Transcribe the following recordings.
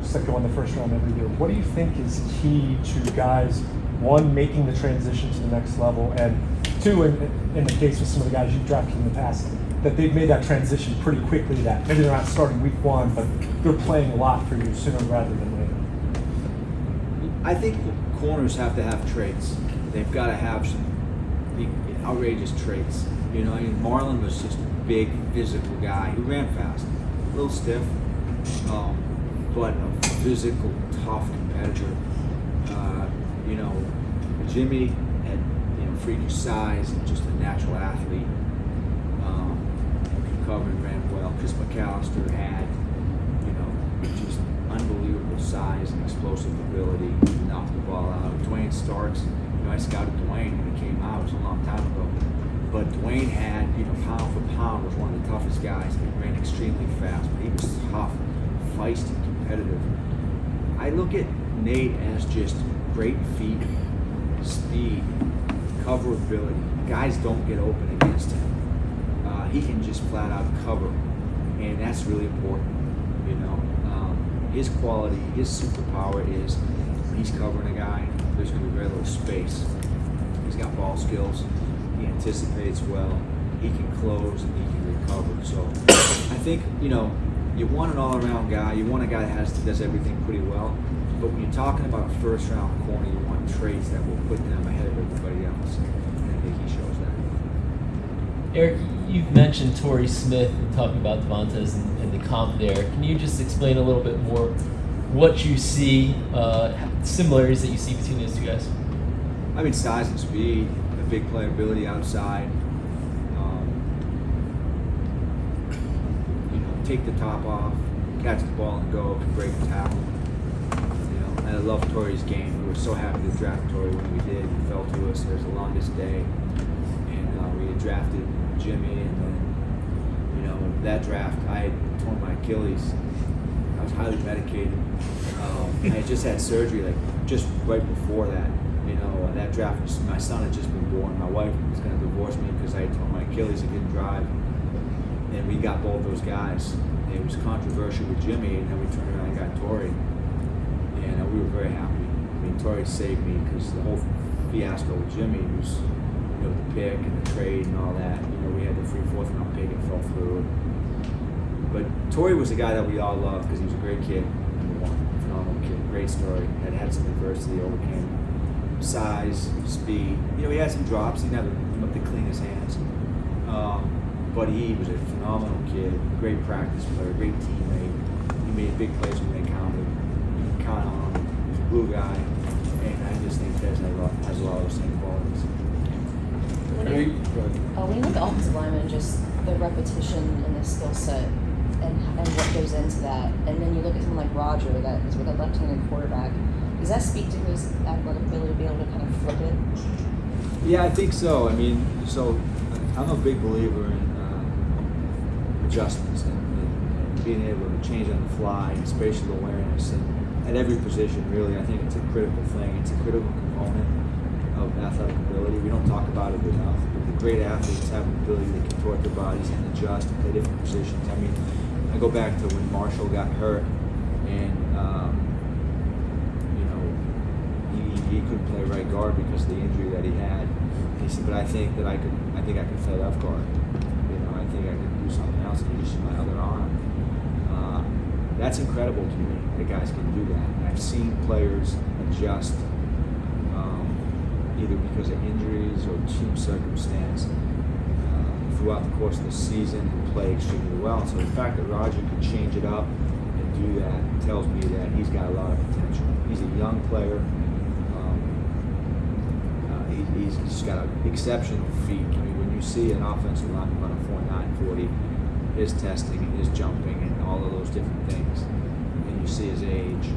quarterbacks that go in the first round every year. What do you think is key to guys, one, making the transition to the next level, and two, in the case of some of the guys you've drafted in the past, that they've made that transition pretty quickly, that maybe they're not starting week one, but they're playing a lot for you sooner rather than later? I think corners have to have traits. They've got to have some outrageous traits. You know, I mean, Marlon was just a big physical guy. He ran fast, a little stiff, but a physical, tough competitor. You know, Jimmy had, you know, freakish size and just a natural athlete. Could cover and ran well. Chris McAllister had, you know, just unbelievable size and explosive ability to knock the ball out. Dwayne Starks, you know, I scouted Dwayne when he came out. It was a long time ago. But Dwayne had, you know, pound for pound, was one of the toughest guys. He ran extremely fast, but he was tough, feisty, competitive. I look at Nate as just great feet, speed, cover ability. Guys don't get open against him. He can just flat out cover, and that's really important. You know, his quality, his superpower is when he's covering a guy, there's going to be very little space. He's got ball skills. He anticipates well. He can close and he can recover. So I think, you know, you want an all-around guy. You want a guy that does everything pretty well. But when you're talking about a first-round corner, you want traits that will put them ahead of everybody else. And I think he shows that. Eric, you've mentioned Torrey Smith and talking about Devonta's and the comp there. Can you just explain a little bit more what you see, similarities that you see between those two guys? I mean, size and speed, a big playability outside. You know, take the top off, catch the ball and go, break a tackle. You know, and I love Torrey's game. We were so happy to draft Torrey when we did. He fell to us. It was the longest day, and we had drafted Jimmy, and then, you know, that draft, I had torn my Achilles. I was highly medicated. I had just had surgery, like, just right before that. You know, that draft, my son had just been born. My wife was going to divorce me because I had torn my Achilles and couldn't drive. And we got both those guys. And it was controversial with Jimmy, and then we turned around and got Torrey. And we were very happy. I mean, Torrey saved me because the whole fiasco with Jimmy was, you know, the pick and the trade and all that. You know, we had the free fourth round pick and fell through. But Torrey was a guy that we all loved because he was a great kid. Phenomenal kid, great story. Had some adversity, overcame size, speed. You know, he had some drops. He never looked to clean his hands. But he was a phenomenal kid, great practice player, great teammate. He made big plays when they counted. You could count on him. He was a glue guy. And I just think Tez has a lot of the same qualities. When you look at offensive linemen, just the repetition and the skill set and what goes into that, and then you look at someone like Roger that is with a left-handed quarterback, does that speak to his athletic ability to be able to kind of flip it? Yeah, I think so. I mean, so I'm a big believer in adjustments and being able to change on the fly and spatial awareness and at every position, really. I think it's a critical thing. It's a critical component of athletic ability. We don't talk about it enough, but the great athletes have an ability to contort their bodies and adjust and play different positions. I mean, I go back to when Marshall got hurt and you know, he couldn't play right guard because of the injury that he had. He said, but I think I could play left guard. You know, I think I could do something else and use my other arm. That's incredible to me that guys can do that. And I've seen players adjust either because of injuries or team circumstance throughout the course of the season and play extremely well. So the fact that Roger could change it up and do that tells me that he's got a lot of potential. He's a young player. He's just got an exceptional feat. I mean, when you see an offensive lineman run a 4.9 40, his testing and his jumping and all of those different things, and you see his age,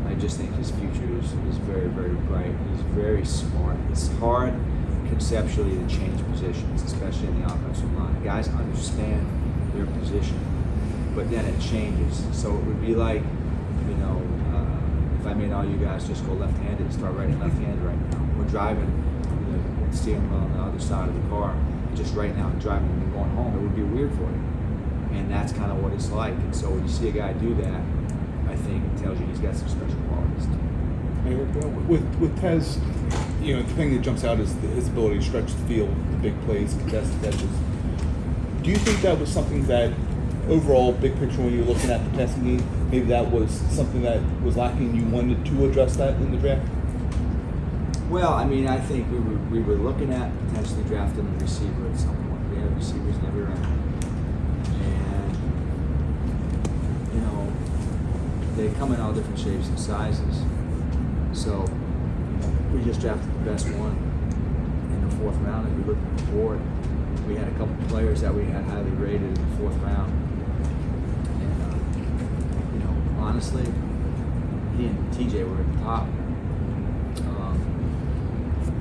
I just think his future is very, very bright. He's very smart. It's hard conceptually to change positions, especially in the offensive line. Guys understand their position, but then it changes. So it would be like, you know, if I made all you guys just go left-handed and start writing left-handed right now. We're driving the steering wheel on the other side of the car, just right now, driving and going home. It would be weird for you. And that's kind of what it's like. And so when you see a guy do that, I think tells you he's got some special qualities too. With Tez, you know, the thing that jumps out is his ability to stretch the field, the big plays, contested catches. Do you think that was something that, overall, big picture, when you're looking at the passing game, maybe that was something that was lacking? You wanted to address that in the draft? Well, I mean, I think we were looking at potentially drafting a receiver at some point. We have receivers in every round, and you know, they come in all different shapes and sizes. So we just drafted the best one in the 4th round. If we looked at the board, we had a couple players that we had highly rated in the 4th round, and you know, honestly, he and TJ were at the top.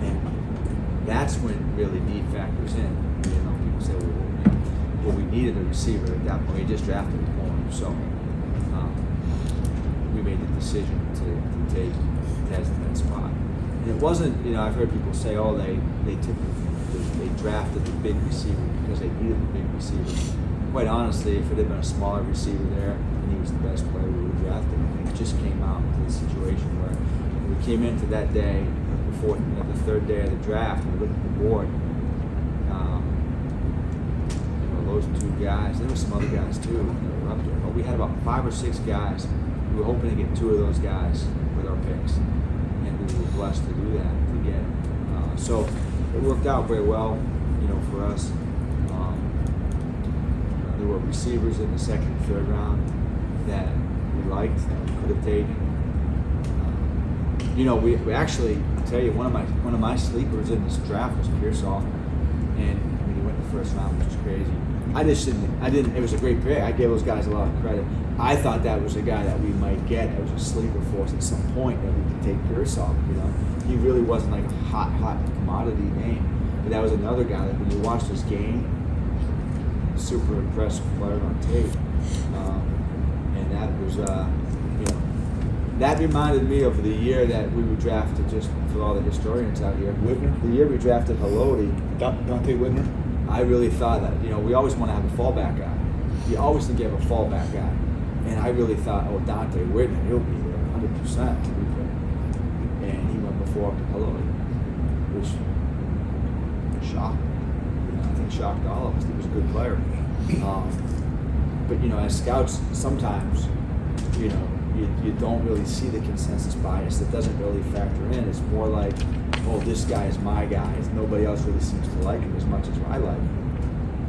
And that's when really need factors in. You know, people say, well, we needed a receiver at that point. We just drafted a corner, so we made the decision to take Tez in that spot. And it wasn't, you know, I've heard people say, oh, they drafted the big receiver because they needed the big receiver. Quite honestly, if it had been a smaller receiver there and he was the best player, we would have drafted him. It just came out to the situation where we came into that day, the 3rd day of the draft, and we looked at the board. You know, those 2 guys. There were some other guys too that were up there, but we had about 5 or 6 guys. We were hoping to get 2 of those guys with our picks, and we were blessed to do that to get. So it worked out very well, you know, for us. There were receivers in the 2nd and 3rd round that we liked, that we could have taken. You know, we actually, I'll tell you, one of my sleepers in this draft was Pearsall, and I mean, he went in the 1st round, which was crazy. I didn't. It was a great pick. I gave those guys a lot of credit. I thought that was a guy that we might get. That was a sleeper for us at some point that we could take Pearsall. You know, he really wasn't like a hot commodity name, but that was another guy that when you watched his game, super impressive player on tape, and that was, you know. That reminded me of the year that we were drafted, just for all the historians out here. Whitner? The year we drafted Haloti. Dante Whitner? I really thought that, you know, we always want to have a fallback guy. You always think you have a fallback guy. And I really thought, oh, Dante Whitner, he'll be there 100%. And he went before Haloti, which shocked. You know, I think shocked all of us. He was a good player. But, you know, as scouts, sometimes, you know, you don't really see the consensus bias. It doesn't really factor in. It's more like, oh, this guy is my guy. Nobody else really seems to like him as much as I like him.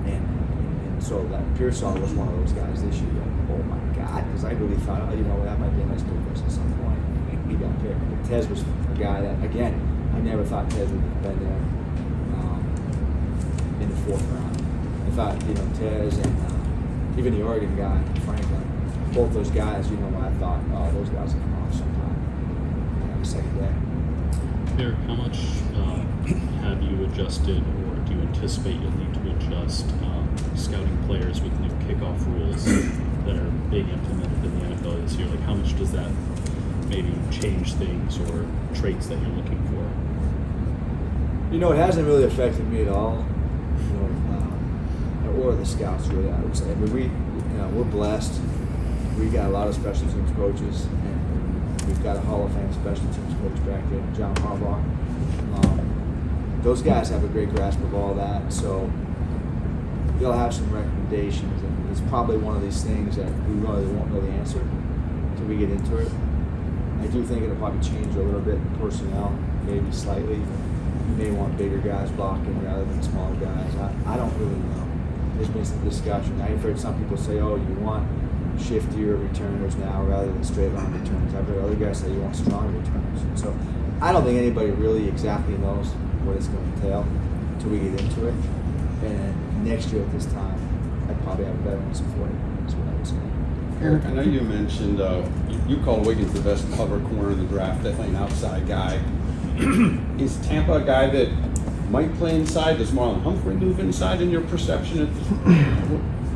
And so that Pearsall was one of those guys this year. Like, oh my God, because I really thought, oh, you know, that might be a nice pick for us at some point. He got picked. But Tez was a guy that, again, I never thought Tez would have been there in the 4th round. I thought, you know, Tez and even the Oregon guy, Franklin, both those guys, you know, I thought, oh, those guys will come off sometime on the 2nd day. Eric, how much have you adjusted, or do you anticipate you'll need to adjust scouting players with new kickoff rules that are being implemented in the NFL this year? Like, how much does that maybe change things or traits that you're looking for? You know, it hasn't really affected me at all, you know, or the scouts really, I would say. I mean, we're blessed. We got a lot of special teams coaches, and we've got a Hall of Fame special teams coach back there, John Harbaugh. Those guys have a great grasp of all that, so they'll have some recommendations, and it's probably one of these things that we really won't know the answer until we get into it. I do think it'll probably change a little bit in personnel, maybe slightly. You may want bigger guys blocking rather than smaller guys. I don't really know. There's been some discussion. I've heard some people say, oh, you want shiftier returners now rather than straight line returners. I've heard other guys say you want strong returners. And so I don't think anybody really exactly knows what it's going to entail until we get into it. And next year at this time, I'd probably have a better answer for it. That's what I would say. Eric, I know you mentioned you called Wiggins the best cover corner in the draft, definitely an outside guy. Is Tampa a guy that might play inside? Does Marlon Humphrey move inside in your perception?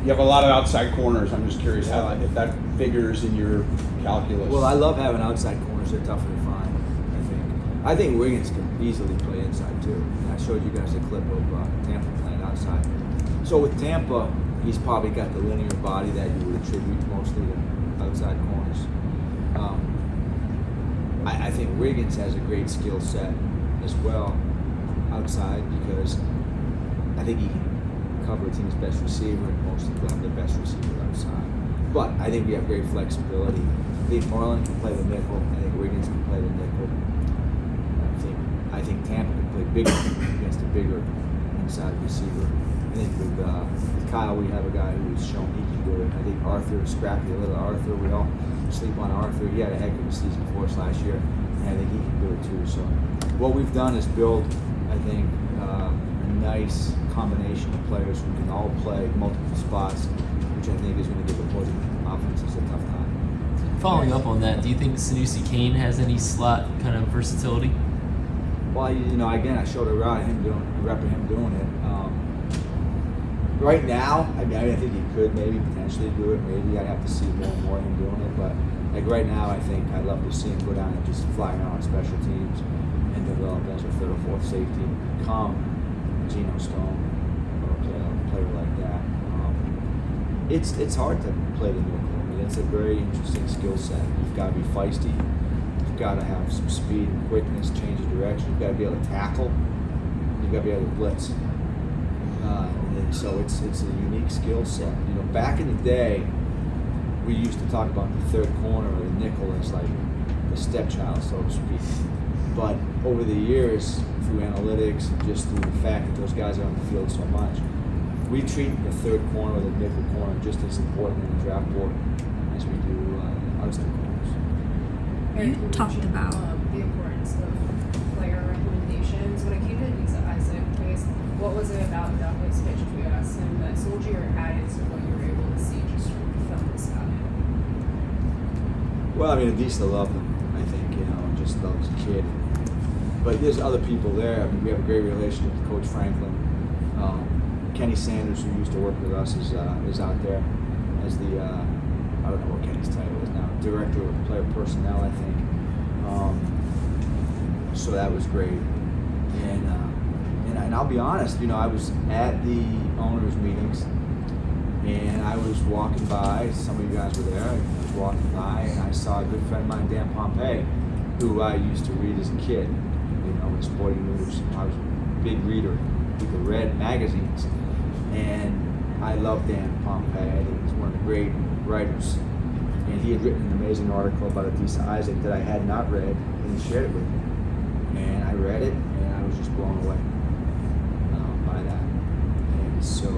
You have a lot of outside corners. I'm just curious how if that figures in your calculus. Well, I love having outside corners. They're tougher to find, I think Wiggins can easily play inside too. And I showed you guys a clip of Tampa playing outside. So with Tampa, he's probably got the linear body that you would attribute mostly to outside corners. I think Wiggins has a great skill set as well outside because I think he can cover a team's best receiver and most of them the best receiver outside. But I think we have great flexibility. I think Marlon can play the nickel. I think Wiggins can play the nickel. I think Tampa can play bigger against a bigger inside receiver. I think with Kyle, we have a guy who's shown he can do it. I think Arthur, scrappy a little Arthur. We all sleep on Arthur. He had a heck of a season for us last year, and I think he can do it too. So what we've done is build, I think, a nice combination of players who can all play multiple spots, which I think is going to give opposing offenses a tough time. Following up on that, do you think Sanusi Kane has any slot kind of versatility? Well, again, I showed a rep of him doing it. Right now, I think he could maybe potentially do it. Maybe I'd have to see more and more of him doing it. But like right now, I think I'd love to see him go down and just fly around on special teams and develop as a third or fourth safety, come Geno Stone or a player like that. It's hard to play the nickel. I mean, it's a very interesting skill set. You've got to be feisty. You've got to have some speed and quickness, change of direction. You've got to be able to tackle. You've got to be able to blitz. And so it's a unique skill set. Back in the day, we used to talk about the third corner or the nickel as like the stepchild, so to speak. But over the years, through analytics and just through the fact that those guys are on the field so much, we treat the third corner or the nickel corner just as important in the draft board as we do outside corners. You talked about the importance of player recommendations. When it came to Lisa Isaac, I guess, what was it about his pitch, if you asked him, that sold you or added to what you were able to see just from film and scouting? Well, Adisa loved him, I think, just loves the kid. But there's other people there. We have a great relationship with Coach Franklin. Kenny Sanders, who used to work with us, is out there as the, I don't know what Kenny's title is now, Director of Player Personnel, I think. So that was great. And I'll be honest, I was at the owners' meetings, and I was walking by, some of you guys were there, I was walking by, and I saw a good friend of mine, Dan Pompey, who I used to read as a kid, in Sporting News. I was a big reader. People read magazines, and I love Dan Pompey. I think he's one of the great writers. And he had written an amazing article about Adisa Isaac that I had not read, and he shared it with me. And I read it, and I was just blown away by that. And so,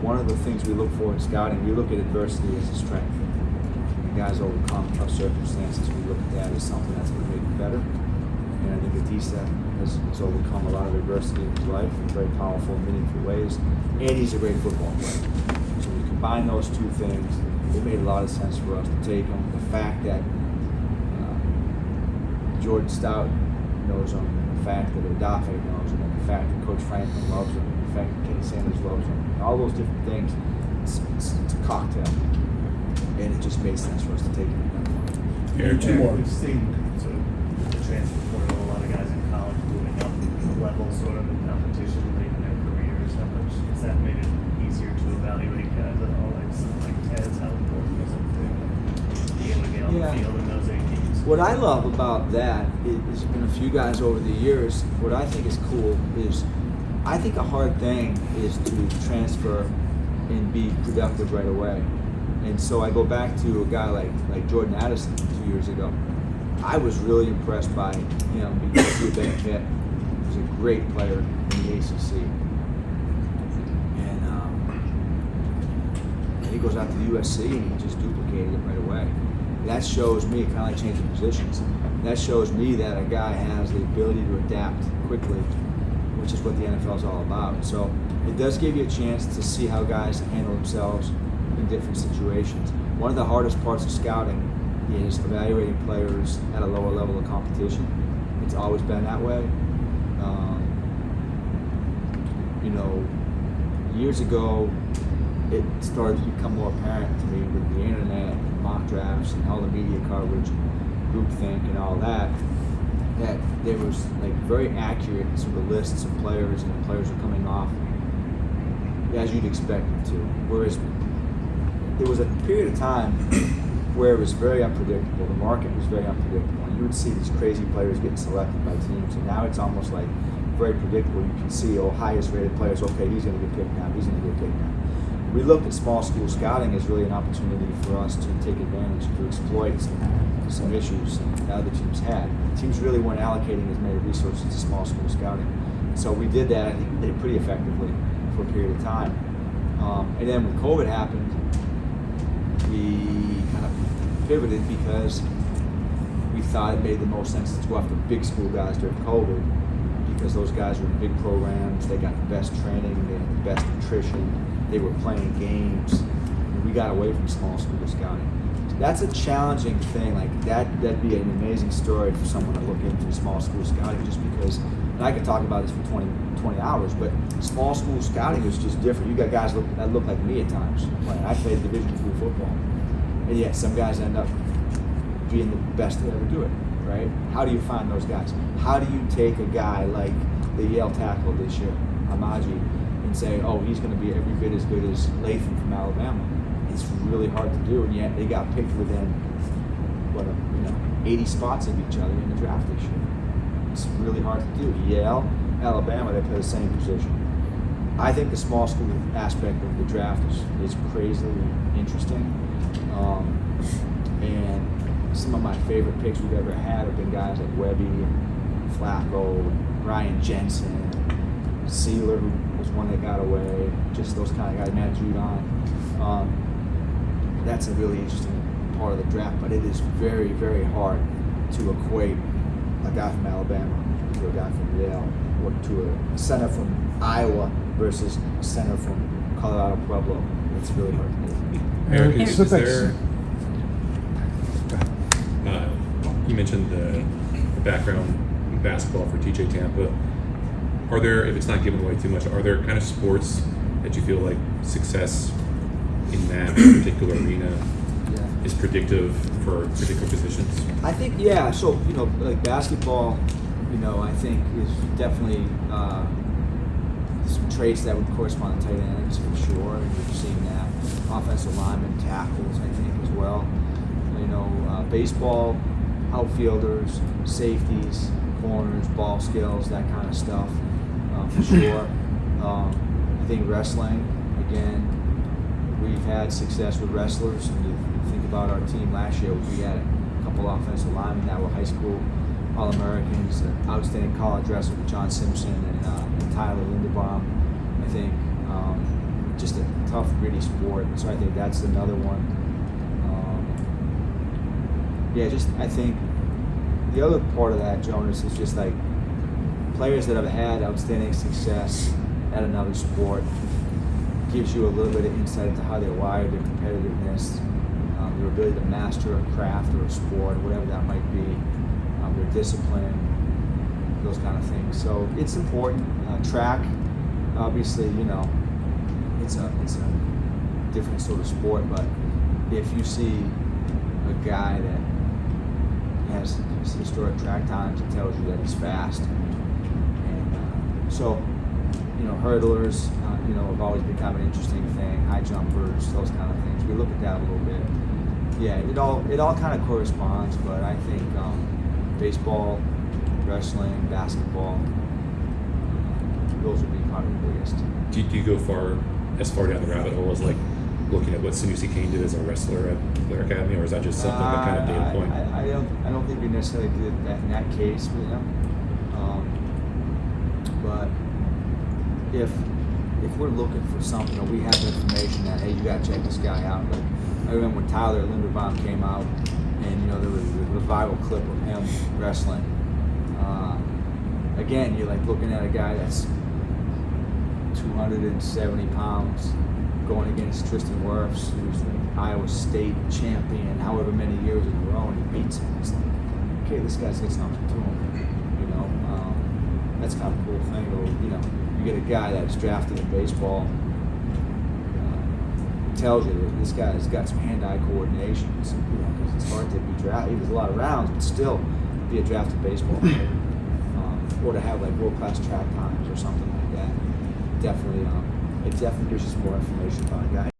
one of the things we look for in scouting, we look at adversity as a strength. When guys overcome tough circumstances, we look at that as something that's going to make them better. And I think Adisa has overcome a lot of adversity in his life in very powerful, meaningful ways. And he's a great football player. So we combine those two things. It made a lot of sense for us to take him. The fact that Jordan Stout knows him, the fact that Odafe knows him, the fact that Coach Franklin loves him, the fact that Kenny Sanders loves him, all those different things, it's a cocktail. And it just made sense for us to take him. Two more. We've seen sort of the transfer portal, a lot of guys in college moving up the level sort of in competition late in their careers. How much has that made it easier to evaluate guys at all, like something like Ted's, how important is it to be able to get on the field in those 8 games? What I love about that is there's been a few guys over the years. What I think is cool is I think a hard thing is to transfer and be productive right away. And so I go back to a guy like Jordan Addison 2 years ago. I was really impressed by him because he had been a Pitt. He was a great player in the ACC. And he goes out to the USC and he just duplicated it right away. That shows me, kind of like changing positions, that shows me that a guy has the ability to adapt quickly, which is what the NFL is all about. So it does give you a chance to see how guys handle themselves in different situations. One of the hardest parts of scouting is evaluating players at a lower level of competition. It's always been that way. Years ago, it started to become more apparent to me with the internet, and mock drafts, and all the media coverage, groupthink, and all that there was like very accurate sort of lists of players, and the players are coming off as you'd expect them to. Whereas there was a period of time where it was very unpredictable. The market was very unpredictable. And you would see these crazy players getting selected by teams, and now it's almost like very predictable. You can see, highest rated players, okay, he's going to get picked now, he's going to get picked now. We look at small school scouting as really an opportunity for us to take advantage, to exploit some issues that other teams had. Teams really weren't allocating as many resources to small school scouting. So we did that, I think we did it pretty effectively for a period of time. And then when COVID happened, we kind of pivoted because we thought it made the most sense to go after big school guys during COVID, because those guys were in big programs, they got the best training, they had the best nutrition, they were playing games, and we got away from small school scouting. That's a challenging thing. Like that'd be an amazing story for someone to look into small school scouting, just because, and I could talk about this for 20 hours, but small school scouting is just different. You got guys that look like me at times. I played Division III football, and yet some guys end up being the best to ever do it, right? How do you find those guys? How do you take a guy like the Yale tackle this year, Amaji, and say, he's going to be every bit as good as Latham from Alabama? It's really hard to do, and yet they got picked within 80 spots of each other in the draft this year. It's really hard to do. Yale, Alabama, they play the same position. I think the small school aspect of the draft is crazily interesting, and some of my favorite picks we've ever had have been guys like Webby, Flacco, Ryan Jensen, Sealer, who was one that got away, just those kind of guys, Matt Judon. That's a really interesting part of the draft, but it is very, very hard to equate a guy from Alabama to a guy from Yale, or to a center from Iowa versus a center from Colorado Pueblo. It's really hard to do. Eric, is So there, you mentioned the background in basketball for TJ Tampa. Are there, if it's not giving away too much, are there kind of sports that you feel like success in that particular arena is predictive for particular positions? I think, yeah. So, like basketball, I think is definitely some traits that would correspond to tight ends for sure. We've seen that. Offensive linemen, tackles, I think, as well. Baseball, outfielders, safeties, corners, ball skills, that kind of stuff, for sure. I think wrestling, again, we've had success with wrestlers. And you think about our team last year, we had a couple offensive linemen that were high school All-Americans, outstanding college wrestlers with John Simpson and Tyler Linderbaum. I think just a tough, gritty sport. So I think that's another one. I think the other part of that, Jonas, is just like players that have had outstanding success at another sport gives you a little bit of insight into how they're wired, their competitiveness, their ability to master a craft or a sport, or whatever that might be, their discipline, those kind of things. So it's important. Track, obviously, it's a different sort of sport, but if you see a guy that has historic track times, it tells you that he's fast. And so, hurdlers, have always been kind of an interesting thing. High jumpers, those kind of things. We look at that a little bit. Yeah, it all kind of corresponds, but I think baseball, wrestling, basketball, those would be probably the biggest. Do you go as far down the rabbit hole as like looking at what Sanusi Kane did as a wrestler at Blair Academy, or is that just something that kind of data point? I don't think we necessarily did that in that case with him. But if we're looking for something, or we have information that, hey, you got to check this guy out. Like I remember when Tyler Linderbaum came out, and there was a viral clip of him wrestling. Again, you're like looking at a guy that's 270 pounds going against Tristan Wirfs, who's the Iowa State champion however many years in a row, and he beats him. It's like, okay, this guy's got something to him. That's kind of a cool thing. Or, you get a guy that's drafted in baseball, tells you that this guy's got some hand-eye coordination. Because it's hard to be drafted. There's a lot of rounds, but still be a drafted baseball player. Or to have like world-class track times or something like that. It definitely gives us more information about a guy.